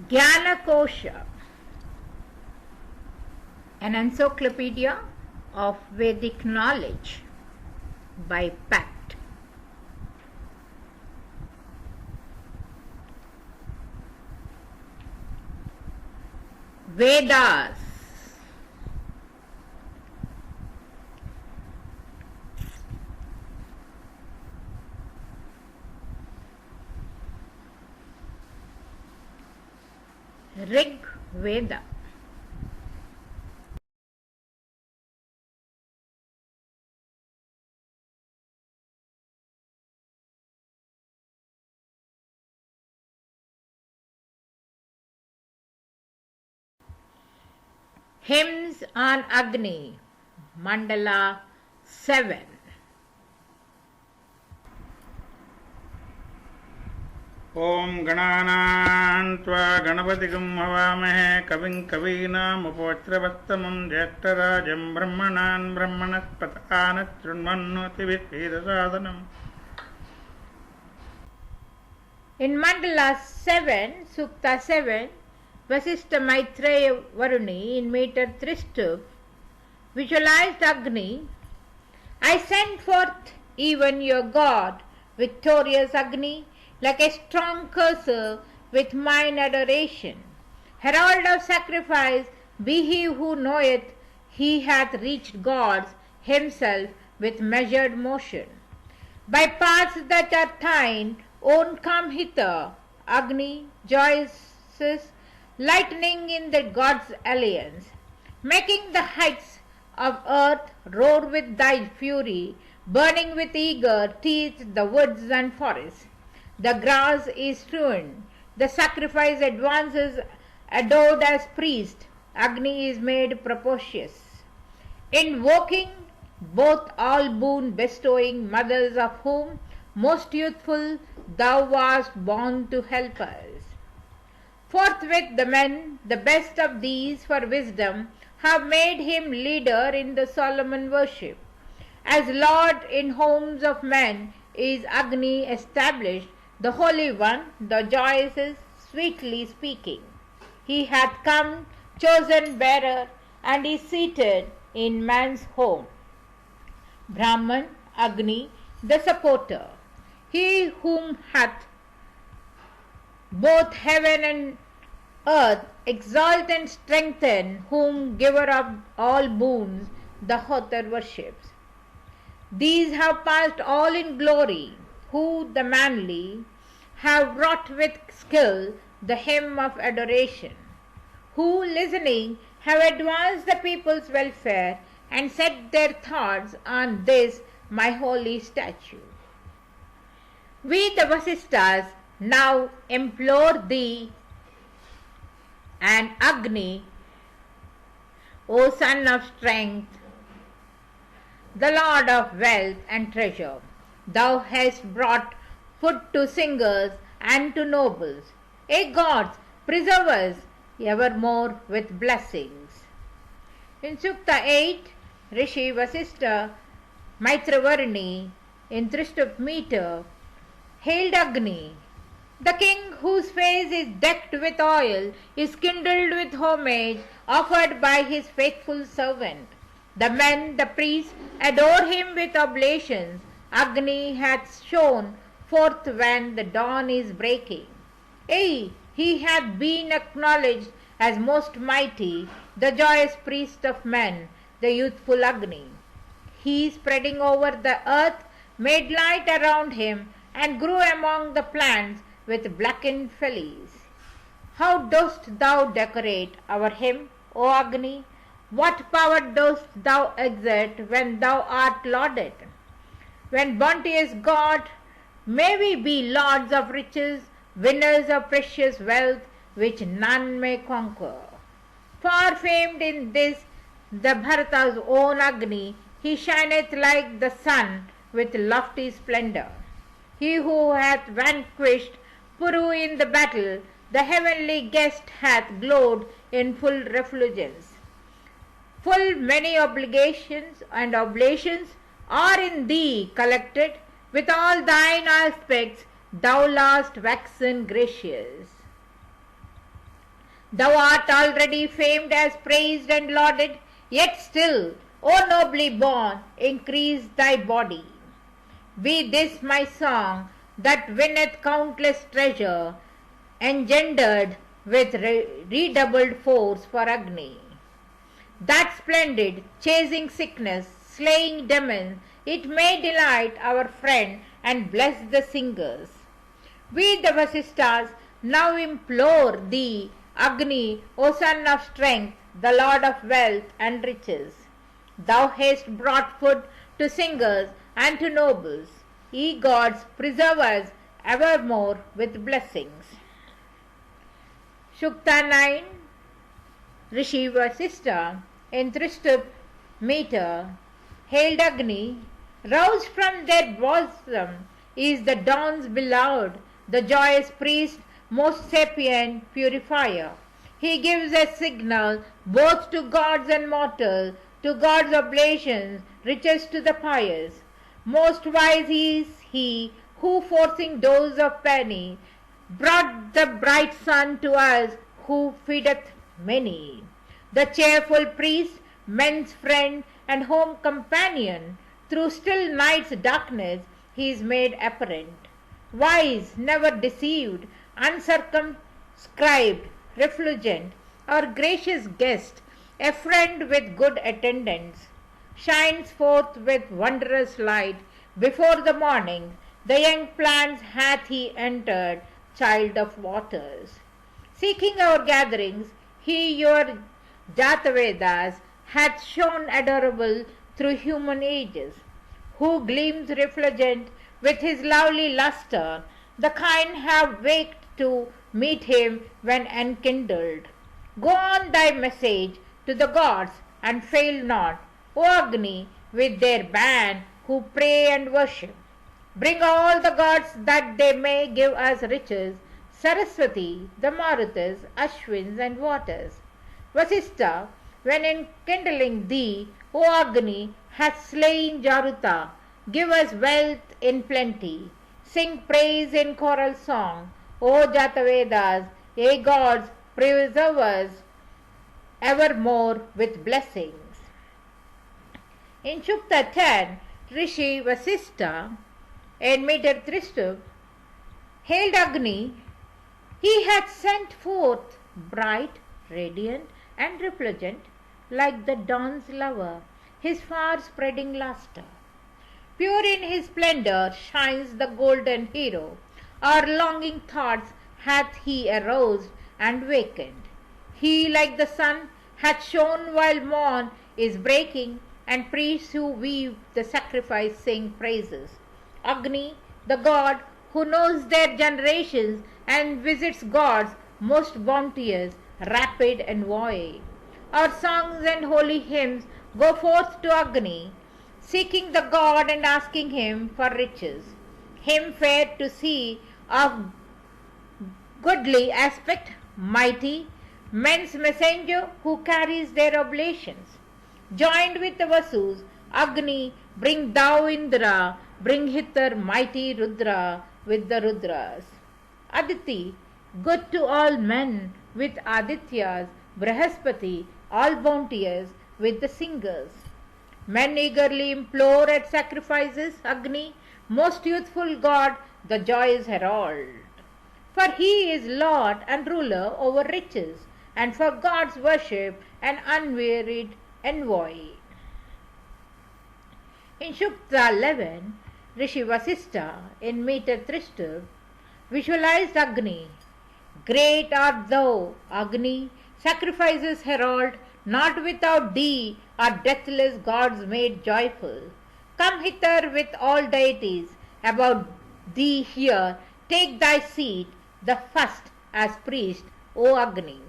Gyanakosha, an encyclopedia of Vedic knowledge by Pact. Vedas. Rig Veda. Hymns on Agni, Mandala 7. ॐ गणानां त्वा गणपतिगं हवामहे कविं कवीनामुपवज्रवत्तमं ज्येष्ठराजं ब्रह्मणान् ब्रह्मणस्पतआन शृण्वन्नोतिभिद्वेदसादनम्. In Mandala 7, Sukta 7, Vasishtha Maitreya Varuni in meter Tristup visualized Agni. I send forth even your God, victorious Agni, like a strong cursor with mine adoration. Herald of sacrifice, be he who knoweth he hath reached God's himself with measured motion. By paths that are thine own come hither, Agni, joyous, lightning in the God's alliance, making the heights of earth roar with thy fury, burning with eager teeth the woods and forests. The grass is strewn, the sacrifice advances, adored as priest, Agni is made propitious. Invoking both all boon bestowing mothers of whom most youthful thou wast born to help us. Forthwith the men, the best of these for wisdom, have made him leader in the Solomon worship. As Lord in homes of men is Agni established, the Holy One, the joyous is sweetly speaking. He hath come, chosen bearer, and is seated in man's home. Brahman, Agni, the supporter, he whom hath both heaven and earth, exalt and strengthen, whom giver of all boons, the Hotar worships. These have passed all in glory, who the manly have wrought with skill the hymn of adoration, who listening have advanced the people's welfare and set their thoughts on this my holy statue. We the Vasisthas now implore thee and Agni, O son of strength, the Lord of wealth and treasure, thou hast brought food to singers and to nobles. A gods, preserve us evermore with blessings. In Sukta 8, Rishi Vasishtha Maitravarni in Trishtup meter hailed Agni. The king whose face is decked with oil is kindled with homage offered by his faithful servant. The men, the priests, adore him with oblations. Agni hath shone forth when the dawn is breaking. He hath been acknowledged as most mighty, the joyous priest of men, the youthful Agni. He, spreading over the earth, made light around him and grew among the plants with blackened fellies. How dost thou decorate our hymn, O Agni? What power dost thou exert when thou art lauded? When bounteous God, may we be lords of riches, winners of precious wealth, which none may conquer. Far famed in this, the Bharata's own Agni, he shineth like the sun with lofty splendor. He who hath vanquished Puru in the battle, the heavenly guest hath glowed in full refulgence. Full many obligations and oblations are in thee collected, with all thine aspects thou last waxen gracious. Thou art already famed as praised and lauded, yet still, O nobly born, increase thy body. Be this my song that winneth countless treasure, engendered with redoubled force for Agni. That splendid, chasing sickness, slaying demons, it may delight our friend and bless the singers. We the Vasistas now implore thee, Agni, O son of strength, the lord of wealth and riches. Thou hast brought food to singers and to nobles. Ye gods, preserve us evermore with blessings. Shukta 9, Rishi Vasista in Trishtup meter hailed Agni, roused from their bosom is the dawn's beloved, the joyous priest, most sapient purifier. He gives a signal both to gods and mortals, to God's oblations, riches to the pious. Most wise is he who, forcing doors of penny, brought the bright sun to us who feedeth many. The cheerful priest, men's friend and home companion, through still night's darkness he is made apparent. Wise, never deceived, uncircumscribed, refulgent, our gracious guest, a friend with good attendance, shines forth with wondrous light. Before the morning, the young plants hath he entered, child of waters. Seeking our gatherings, he your Jatavedas hath shone adorable through human ages, who gleams refulgent with his lovely lustre. The kind have waked to meet him when enkindled. Go on thy message to the gods and fail not, O Agni, with their band who pray and worship. Bring all the gods that they may give us riches, Saraswati, the Marutas, Ashwins and waters. Vasista, when enkindling thee, O Agni, hath slain Jaruta, give us wealth in plenty. Sing praise in choral song, O Jatavedas, ye gods, preserve us evermore with blessings. In Shukta 10, Rishi Vasista in meter Trishtup hailed Agni. He hath sent forth bright, radiant and refulgent like the dawn's lover, his far-spreading lustre. Pure in his splendor shines the golden hero. Our longing thoughts hath he aroused and wakened. He, like the sun, hath shone while morn is breaking, and priests who weave the sacrifice sing praises. Agni, the god who knows their generations and visits gods most bounteous, rapid and void. Our songs and holy hymns go forth to Agni, seeking the god and asking him for riches. Him fair to see, of goodly aspect, mighty, men's messenger who carries their oblations. Joined with the Vasus, Agni, bring thou Indra, bring hither mighty Rudra with the Rudras. Aditi, good to all men with Adityas, Brahaspati, all bounteous with the singers. Men eagerly implore at sacrifices Agni, most youthful god, the joyous herald. For he is lord and ruler over riches, and for God's worship an unwearied envoy. In Shukta 11, Rishi Vasista in meter Trishtup visualized Agni. Great art thou, Agni, sacrifices herald, not without thee are deathless gods made joyful. Come hither with all deities about thee here, take thy seat, the first as priest, O Agni.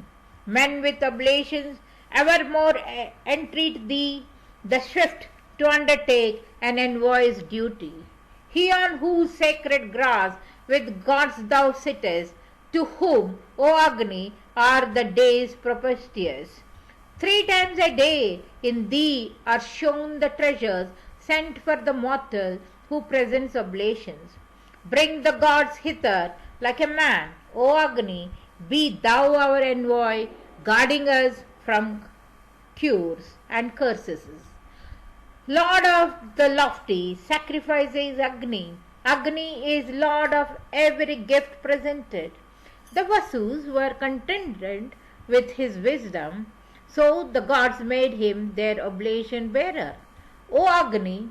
Men with oblations evermore entreat thee, the swift to undertake an envoy's duty. He on whose sacred grass with gods thou sittest, to whom, O Agni, are the days propitious. 3 times a day in thee are shown the treasures sent for the mortal who presents oblations. Bring the gods hither like a man, O Agni, Be thou our envoy, guarding us from cures and curses. Lord of the lofty, sacrifices Agni. Agni is Lord of every gift presented. The Vasus were contented with his wisdom, so the gods made him their oblation bearer. O Agni,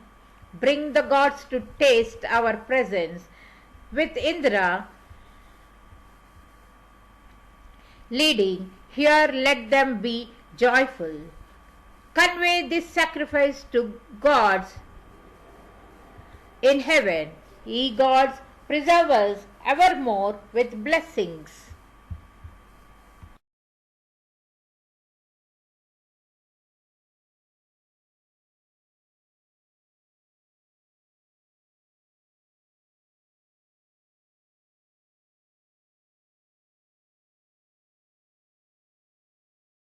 bring the gods to taste our presence. With Indra leading, here let them be joyful. Convey this sacrifice to gods in heaven. Ye gods, preserve us evermore with blessings.